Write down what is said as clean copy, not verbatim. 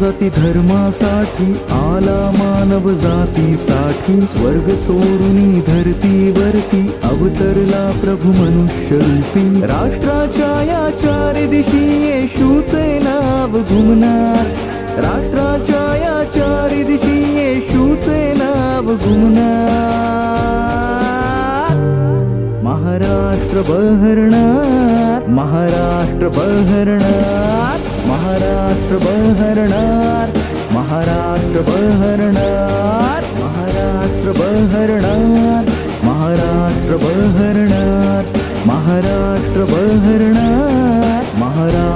जाती धर्मासाठी आला मानव जातीसाठी स्वर्ग सोडून धरतीवरती अवतरला प्रभु मनुष्य रूपी राष्ट्राच्या या चार दिशी येशूचे नाव घुमणार राष्ट्राच्या या चार दिशी येशूचे नाव घुमणार महाराष्ट्र बहरणार महाराष्ट्र बहरणार महाराष्ट्र बहरणार महाराष्ट्र बहरणार महाराष्ट्र बहरणार महाराष्ट्र बहरणार महाराष्ट्र बहरणार महाराष्ट्र